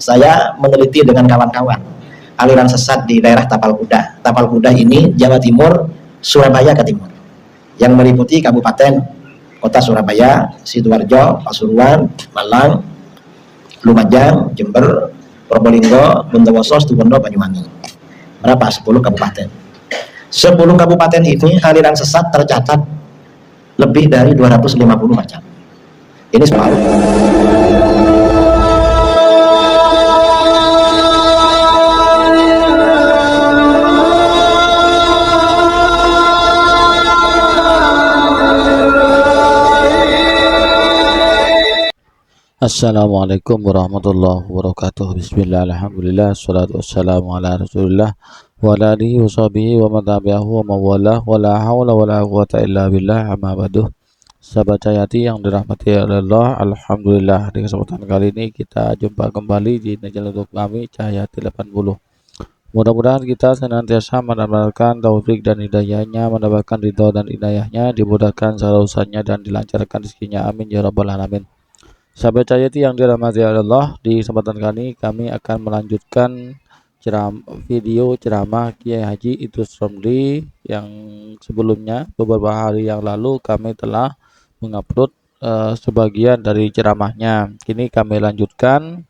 saya meneliti dengan kawan-kawan aliran sesat di daerah Tapal Kuda. Tapal Kuda ini Jawa Timur, Surabaya ke timur, yang meliputi kabupaten kota Surabaya, Sidoarjo, Pasuruan, Malang, Lumajang, Jember, Probolinggo, Bondowoso, Situbondo, Banyuwangi. Berapa? 10 kabupaten. 10 kabupaten ini aliran sesat tercatat lebih dari 250 macam. Ini soal. Assalamualaikum warahmatullahi wabarakatuh. Bismillah, alhamdulillah, salatu wassalamu ala rasulillah wa ala alihi wa sahbihi wa man tabi'ahu wa mawalah wa la hawla wa la quwata illa billah, amma ba'du. Sahabat Cahayati yang dirahmati Allah, alhamdulillah di kesempatan kali ini kita jumpa kembali di channel YouTube kami Cahayati 80. Mudah-mudahan kita senantiasa mendapatkan taufik dan hidayahnya, mendapatkan ridho dan hidayahnya, dimudahkan segala urusannya dan dilancarkan rezekinya, amin ya rabbal alamin. Sahabat Cahayati yang dirahmati Allah, di kesempatan kali kami akan melanjutkan video ceramah Kiai Haji Idrus Romli yang sebelumnya beberapa hari yang lalu kami telah mengupload sebagian dari ceramahnya. Kini kami lanjutkan,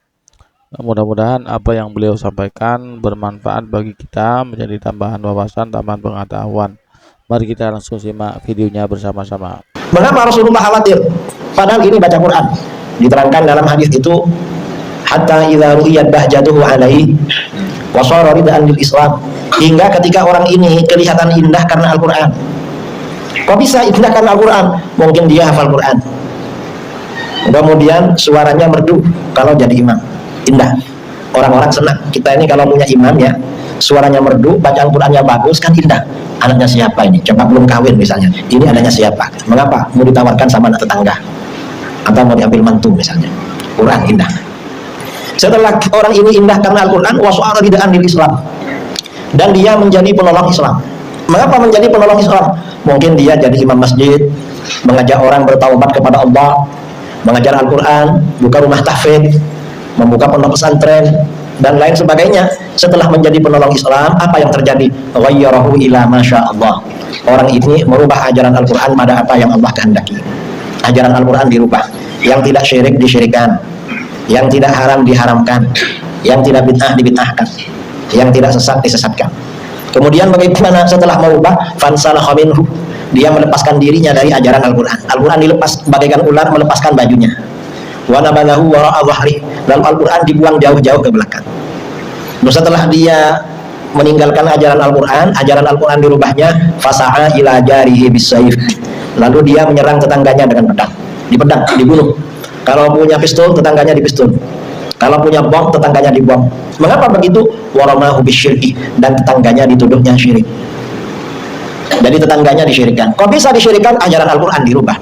mudah-mudahan apa yang beliau sampaikan bermanfaat bagi kita, menjadi tambahan wawasan, tambahan pengetahuan. Mari kita langsung simak videonya bersama-sama. Mengapa Rasulullah khawatir? Padahal ini baca Quran. Diterangkan dalam hadis itu, hatta idza ru'iyat bahjatuhu alaihi wa shara ridaan lil Islam, hingga ketika orang ini kelihatan indah karena Al-Qur'an. Kok bisa indah karena Al-Qur'an? Mungkin dia hafal Quran, kemudian suaranya merdu kalau jadi imam, indah, orang-orang senang. Kita ini kalau punya imam ya, suaranya merdu, bacaan Qurannya bagus, kan indah. Anaknya siapa ini? Coba belum kawin misalnya, ini anaknya siapa? Mengapa? Mau ditawarkan sama anak tetangga atau mau diambil mantu misalnya. Quran indah. Setelah orang ini indah karena Al-Quran, wasu'ara bid'an lil Islam, dan dia menjadi penolong Islam. Mengapa menjadi penolong Islam? Mungkin dia jadi imam masjid, mengajak orang bertaubat kepada Allah, mengajar Al-Quran, buka rumah tahfidz, membuka pondok pesantren, dan lain sebagainya. Setelah menjadi penolong Islam, apa yang terjadi? Ghayyarahu ila masya Allah. Orang ini merubah ajaran Al-Quran pada apa yang Allah kehendaki. Ajaran Al-Quran dirubah, yang tidak syirik disyirikan, yang tidak haram diharamkan, yang tidak bid'ah dibid'ahkan, yang tidak sesat disesatkan. Kemudian bagaimana setelah merubah? Fansalakha minhu, dia melepaskan dirinya dari ajaran Al-Quran. Al-Quran dilepas bagaikan ular melepaskan bajunya. Wa nabalahu wara'a dhahri, lalu Al-Quran dibuang jauh-jauh ke belakang. Lalu setelah dia meninggalkan ajaran Al-Quran dirubahnya, fasa'a ila jarihi bisayf, lalu dia menyerang tetangganya dengan pedang, dibunuh. Kalau punya pistol, tetangganya dipistol. Kalau punya bom, tetangganya dibom. Mengapa begitu? Waramahu bisyirki, dan tetangganya dituduhnya syirik. Jadi tetangganya disyirikan. Kok bisa disyirikan? Ajaran Al-Quran dirubah.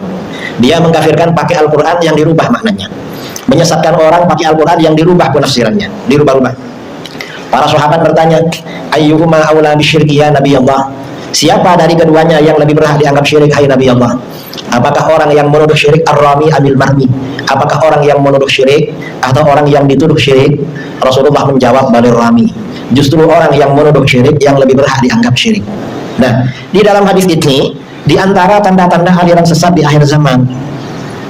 Dia mengkafirkan pakai Al-Quran yang dirubah maknanya. Menyesatkan orang pakai Al-Quran yang dirubah penafsirannya, dirubah-rubah. Para sahabat bertanya, ayyuhuma aula bisyirki ya Nabi Allah? Siapa dari keduanya yang lebih berhak dianggap syirik, hai Nabi Allah? Apakah orang yang menuduh syirik ar-rami amil marmi? Apakah orang yang menuduh syirik atau orang yang dituduh syirik? Rasulullah menjawab, balil rami. Justru orang yang menuduh syirik yang lebih berhak dianggap syirik. Nah, di dalam hadis ini, di antara tanda-tanda aliran sesat di akhir zaman,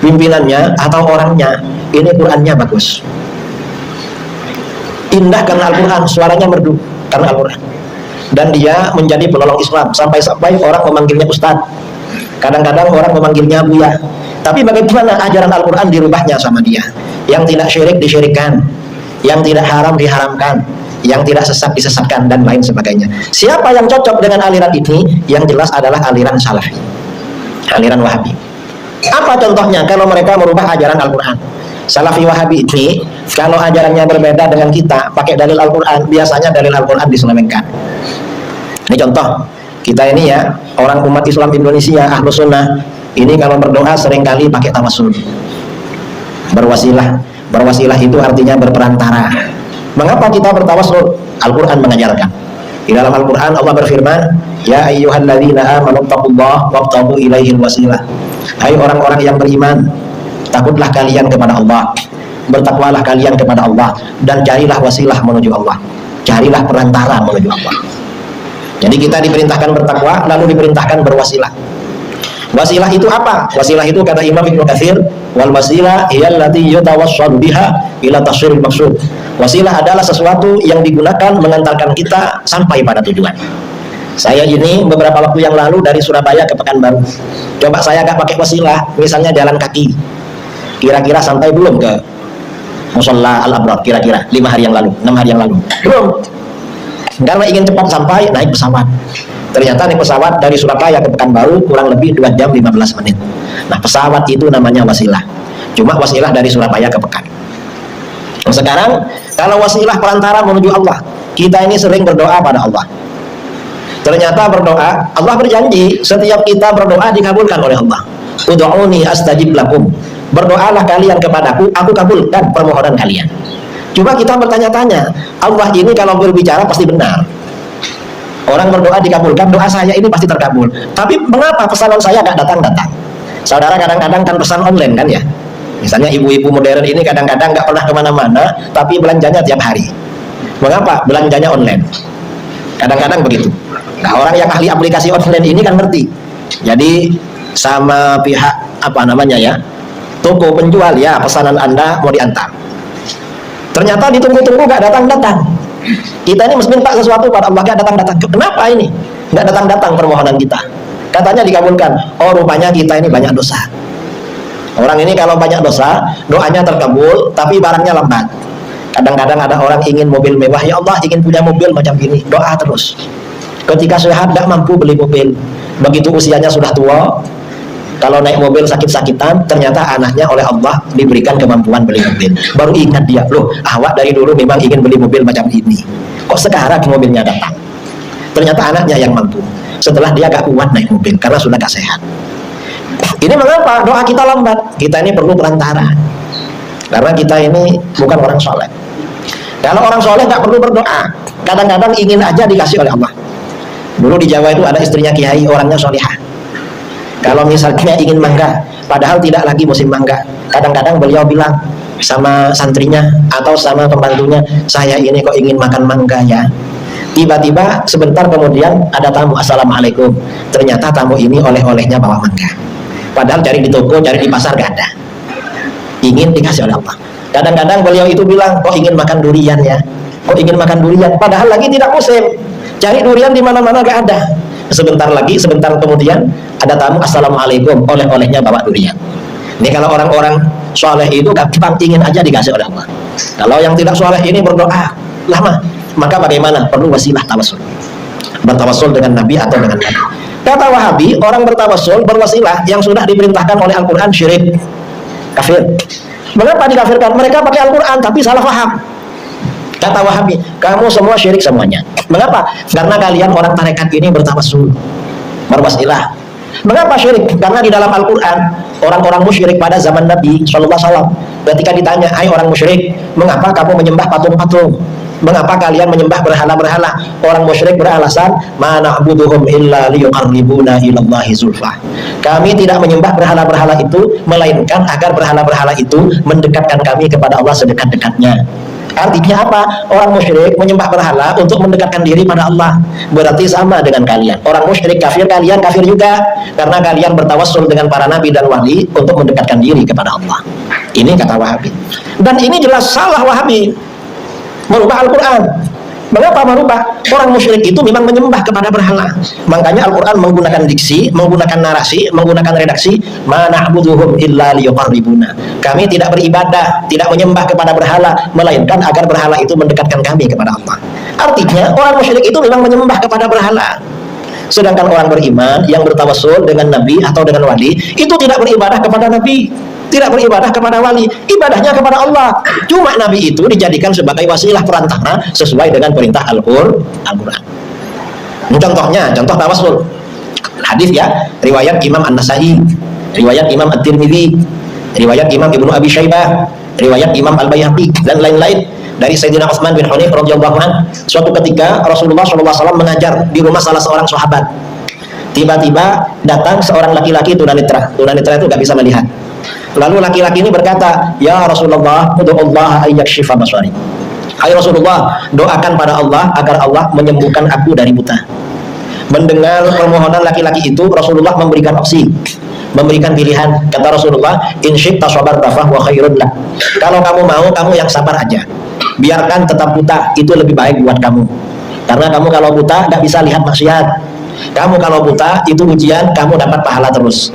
pimpinannya atau orangnya, ini Qurannya bagus, indah karena Al-Quran, suaranya merdu karena Al-Quran, dan dia menjadi penolong Islam. Sampai-sampai orang memanggilnya Ustadz, kadang-kadang orang memanggilnya Buya. Tapi bagaimana ajaran Al-Quran dirubahnya sama dia? Yang tidak syirik disyirikan, yang tidak haram diharamkan, yang tidak sesat disesatkan, dan lain sebagainya. Siapa yang cocok dengan aliran ini? Yang jelas adalah aliran Salafi, aliran Wahabi. Apa contohnya kalau mereka merubah ajaran Al-Quran? Salafi Wahabi ini, kalau ajarannya berbeda dengan kita, pakai dalil Al-Quran, biasanya dalil Al-Quran diselewengkan. Ini contoh, kita ini ya, orang umat Islam Indonesia, Ahlus Sunnah, ini kalau berdoa seringkali pakai tawassul, berwasilah. Berwasilah itu artinya berperantara. Mengapa kita bertawassul? Al-Quran mengajarkan. Di dalam Al-Quran Allah berfirman, ya ayyuhalladzina amanu taqullaha wabtaghu ilaihil wasilah. Hai orang-orang yang beriman, takutlah kalian kepada Allah, bertakwalah kalian kepada Allah dan carilah wasilah menuju Allah. Carilah perantara menuju Allah. Jadi kita diperintahkan bertakwa, lalu diperintahkan berwasilah. Wasilah itu apa? Wasilah itu kata Imam Ibnu Katsir, wal wasilah hiya allati yatawassalu biha ila tasyril maqsud. Wasilah adalah sesuatu yang digunakan mengantarkan kita sampai pada tujuan. Saya ini beberapa waktu yang lalu dari Surabaya ke Pekanbaru. Coba saya gak pakai wasilah, misalnya jalan kaki. Kira-kira sampai belum ke Musholla Al-Abrar, kira-kira 5 hari yang lalu, 6 hari yang lalu. Belum. Karena ingin cepat sampai, naik pesawat. Ternyata naik pesawat dari Surabaya ke Pekanbaru kurang lebih 2 jam 15 menit. Nah, pesawat itu namanya wasilah. Cuma wasilah dari Surabaya ke Pekan. Nah, sekarang kalau wasilah perantara menuju Allah, kita ini sering berdoa pada Allah. Ternyata berdoa, Allah berjanji setiap kita berdoa dikabulkan oleh Allah. Ud'uni astajib lakum. Berdoalah kalian kepadaku, aku kabulkan permohonan kalian. Coba kita bertanya-tanya, Allah ini kalau berbicara pasti benar. Orang berdoa dikabulkan, doa saya ini pasti terkabul. Tapi mengapa pesanan saya gak datang-datang? Saudara kadang-kadang kan pesan online kan ya. Misalnya ibu-ibu modern ini kadang-kadang gak pernah kemana-mana, tapi belanjanya tiap hari. Mengapa? Belanjanya online. Kadang-kadang begitu. Nah, orang yang ahli aplikasi online ini kan ngerti. Jadi sama pihak apa namanya ya, toko penjual, ya pesanan Anda mau diantar. Ternyata ditunggu-tunggu gak datang-datang. Kita ini mesti minta sesuatu pada Allah, gak datang-datang. Kenapa ini? Gak datang-datang permohonan kita. Katanya dikabulkan. Oh, rupanya kita ini banyak dosa. Orang ini kalau banyak dosa, doanya terkabul, tapi barangnya lambat. Kadang-kadang ada orang ingin mobil mewah, ya Allah ingin punya mobil macam ini, doa terus. Ketika sehat gak mampu beli mobil, begitu usianya sudah tua, kalau naik mobil sakit-sakitan, ternyata anaknya oleh Allah diberikan kemampuan beli mobil. Baru ingat dia, loh awak dari dulu memang ingin beli mobil macam ini, kok sekarang mobilnya datang? Ternyata anaknya yang mampu, setelah dia gak kuat naik mobil karena sudah gak sehat. Ini mengapa doa kita lambat? Kita ini perlu perantara, karena kita ini bukan orang soleh. Kalau orang soleh gak perlu berdoa, kadang-kadang ingin aja dikasih oleh Allah. Dulu di Jawa itu ada istrinya kiai, orangnya solihah. Kalau misalnya ingin mangga, padahal tidak lagi musim mangga, kadang-kadang beliau bilang sama santrinya atau sama pembantunya, saya ini kok ingin makan mangga ya. Tiba-tiba sebentar kemudian ada tamu, assalamualaikum. Ternyata tamu ini oleh-olehnya bawa mangga. Padahal cari di toko, cari di pasar gak ada. Ingin dikasih oleh Allah. Kadang-kadang beliau itu bilang, kok ingin makan durian ya, kok ingin makan durian, padahal lagi tidak musim. Cari durian di mana-mana gak ada. Sebentar lagi, sebentar kemudian ada tamu, assalamualaikum, oleh-olehnya bawa durian. Ini kalau orang-orang soleh itu gampang, ingin aja dikasih oleh Allah. Kalau yang tidak soleh ini berdoa lama, maka bagaimana? Perlu wasilah tawassul. Bertawassul dengan Nabi atau dengan Nabi. Kata Wahabi, orang bertawassul, berwasilah yang sudah diperintahkan oleh Al-Quran syirik, kafir. Mengapa dikafirkan? Mereka pakai Al-Quran tapi salah paham. Kata Wahabi, kamu semua syirik semuanya. Mengapa? Karena kalian orang tarekat ini bertawassul, berwasilah. Mengapa syirik? Karena di dalam Al-Quran orang-orang musyrik pada zaman Nabi SAW, ketika ditanya, hai orang musyrik, mengapa kamu menyembah patung-patung? Mengapa kalian menyembah berhala-berhala? Orang musyrik beralasan, ma na'buduhum illa liyuqarribuna ilallahi zulfa. Kami tidak menyembah berhala-berhala itu melainkan agar berhala-berhala itu mendekatkan kami kepada Allah sedekat-dekatnya. Artinya apa? Orang musyrik menyembah berhala untuk mendekatkan diri pada Allah. Berarti sama dengan kalian. Orang musyrik kafir, kalian kafir juga, karena kalian bertawassul dengan para nabi dan wali untuk mendekatkan diri kepada Allah. Ini kata Wahabi. Dan ini jelas salah Wahabi, merubah Al-Quran. Mengapa merubah? Orang musyrik itu memang menyembah kepada berhala. Makanya Al-Quran menggunakan diksi, menggunakan narasi, menggunakan redaksi, ma na'buduhum illa liyuqarribuna. Kami tidak beribadah, tidak menyembah kepada berhala, melainkan agar berhala itu mendekatkan kami kepada Allah. Artinya orang musyrik itu memang menyembah kepada berhala. Sedangkan orang beriman yang bertawassul dengan nabi atau dengan wali itu tidak beribadah kepada nabi, tidak beribadah kepada wali, ibadahnya kepada Allah. Cuma nabi itu dijadikan sebagai wasilah perantara sesuai dengan perintah Al-Quran. Contohnya, contoh tawassul hadis ya, riwayat Imam An-Nasai, riwayat Imam At-Tirmidzi, riwayat Imam Ibnu Abi Syaibah, riwayat Imam Al-Baihaqi dan lain-lain dari Sayyidina Utsman bin Hunayf radhiyallahu anhu. Suatu ketika Rasulullah SAW mengajar di rumah salah seorang sahabat. Tiba-tiba datang seorang laki-laki tunanetra. Tunanetra itu nggak bisa melihat. Lalu laki-laki ini berkata, "Ya Rasulullah, ud'ullaha ayyakshifa basari." Hai Rasulullah, doakan pada Allah agar Allah menyembuhkan aku dari buta. Mendengar permohonan laki-laki itu, Rasulullah memberikan opsi, memberikan pilihan. Kata Rasulullah, "In syi'ta sabarta fahuwa khairun lak." Kalau kamu mau, kamu yang sabar aja. Biarkan tetap buta, itu lebih baik buat kamu. Karena kamu kalau buta nggak bisa lihat maksiat. Kamu kalau buta itu ujian, kamu dapat pahala terus.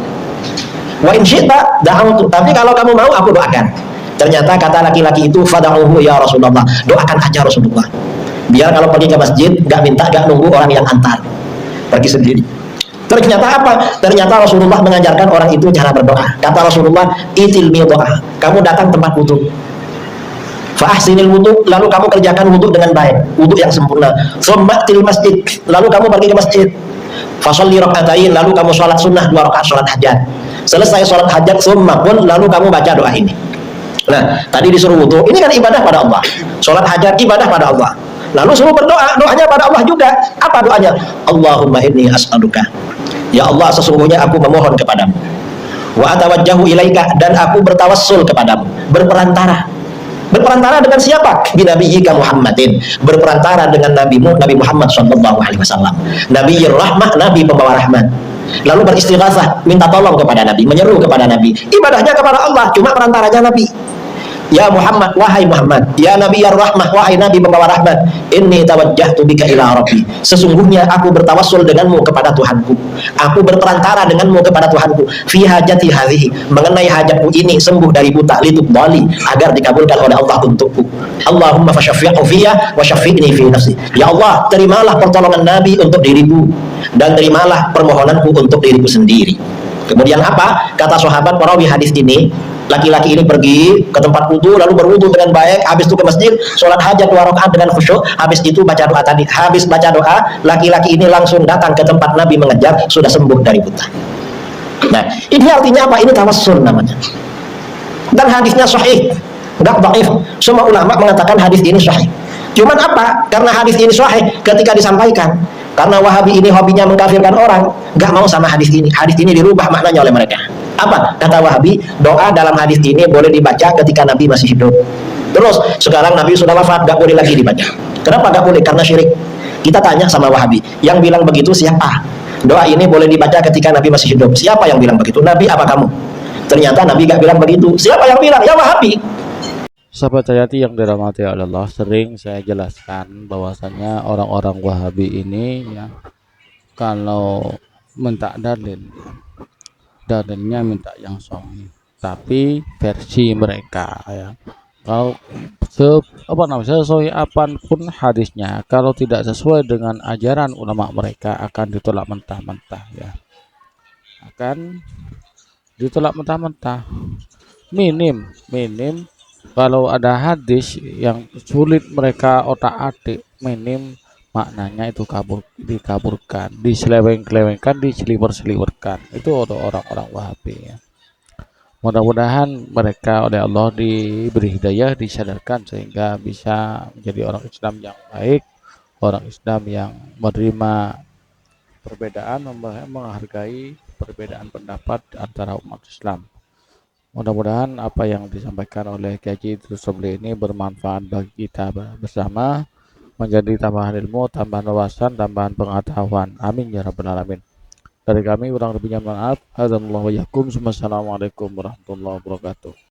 Wa in syi'ta da'autu, tapi kalau kamu mau aku doakan. Ternyata kata laki-laki itu, "Fada'uhu ya Rasulullah." Doakan aja Rasulullah. Biar kalau pergi ke masjid nggak minta, nggak nunggu orang yang antar, pergi sendiri. Ternyata apa? Ternyata Rasulullah mengajarkan orang itu cara berdoa. Kata Rasulullah, "Itil doa." Kamu datang tempat wudu. Fa'ahsinil wudu, lalu kamu kerjakan wudu dengan baik, wudu yang sempurna. Tsummatil masjid, lalu kamu pergi ke masjid. Fasholli rakaatain, lalu kamu sholat sunnah 2 rakaat sholat hajat. Selesai sholat hajat, tsumma qul, lalu kamu baca doa ini. Nah, tadi disuruh wudu, ini kan ibadah pada Allah. Sholat hajat ibadah pada Allah. Lalu suruh berdoa, doanya pada Allah juga. Apa doanya? Allahumma inni as'aluka. Ya Allah, sesungguhnya aku memohon kepadamu. Wa atawajjahu ilaika, dan aku bertawassul kepadamu. Berperantara. Berperantara dengan siapa? Binabiyyika Muhammadin. Berperantara dengan nabimu, Nabi Muhammad SAW. Nabiyir rahmah, nabi pembawa rahmat. Lalu beristighatsah, minta tolong kepada Nabi, menyeru kepada Nabi. Ibadahnya kepada Allah, cuma perantaranya Nabi. Ya Muhammad, wahai Muhammad. Ya Nabi ya rahmah, wahai Nabi pembawa rahmat. Inni tawajjahtu bika ila Rabbi. Sesungguhnya aku bertawassul denganmu kepada Tuhanku. Aku berperantara denganmu kepada Tuhanku. Fi hajati hadhihi, mengenai hajatku ini, sembuh dari buta, litubali, agar dikabulkan oleh Allah untukku. Allahumma fasyaffi'hu fiyya wa syaffi'ni fi nafsi. Ya Allah, terimalah pertolongan Nabi untuk diriku, dan terimalah permohonanku untuk diriku sendiri. Kemudian apa? Kata sahabat perawi hadis ini, laki-laki ini pergi ke tempat wudu, lalu berwudu dengan baik, habis itu ke masjid, sholat hajat 2 rakaat dengan khusyuk, habis itu baca doa tadi. Habis baca doa, laki-laki ini langsung datang ke tempat Nabi mengejar, sudah sembuh dari buta. Nah, ini artinya apa? Ini tawassul namanya. Dan hadisnya sahih, enggak dhaif. Semua ulama mengatakan hadis ini sahih. Cuman apa? Karena hadis ini sahih, ketika disampaikan, karena Wahabi ini hobinya mengkafirkan orang, nggak mau sama hadis ini. Hadis ini dirubah maknanya oleh mereka. Apa? Kata Wahabi, doa dalam hadis ini boleh dibaca ketika Nabi masih hidup. Terus sekarang Nabi sudah wafat, nggak boleh lagi dibaca. Kenapa nggak boleh? Karena syirik. Kita tanya sama Wahabi, yang bilang begitu siapa? Doa ini boleh dibaca ketika Nabi masih hidup. Siapa yang bilang begitu? Nabi apa kamu? Ternyata Nabi nggak bilang begitu. Siapa yang bilang? Ya Wahabi. Sahabat Hayati yang dirahmati Allah, sering saya jelaskan bahwasanya orang-orang Wahabi ini ya, kalau minta dalilnya minta yang sahih, tapi versi mereka ya. Kalau sesuai apapun hadisnya, kalau tidak sesuai dengan ajaran ulama mereka akan ditolak mentah-mentah ya. Akan ditolak mentah-mentah. Minim kalau ada hadis yang sulit mereka otak-atik, minim maknanya itu dikaburkan, diseleweng-selewengkan, diseliwer-seliwerkan. Itu orang-orang Wahabi ya. Mudah-mudahan mereka oleh Allah diberi hidayah, disadarkan sehingga bisa menjadi orang Islam yang baik, orang Islam yang menerima perbedaan, menghargai perbedaan pendapat antara umat Islam. Mudah-mudahan apa yang disampaikan oleh Kiai Idrus Shobli ini bermanfaat bagi kita bersama, menjadi tambahan ilmu, tambahan wawasan, tambahan pengetahuan. Amin ya rabbal alamin. Dari kami kurang lebihnya maaf. Assalamualaikum warahmatullahi wabarakatuh.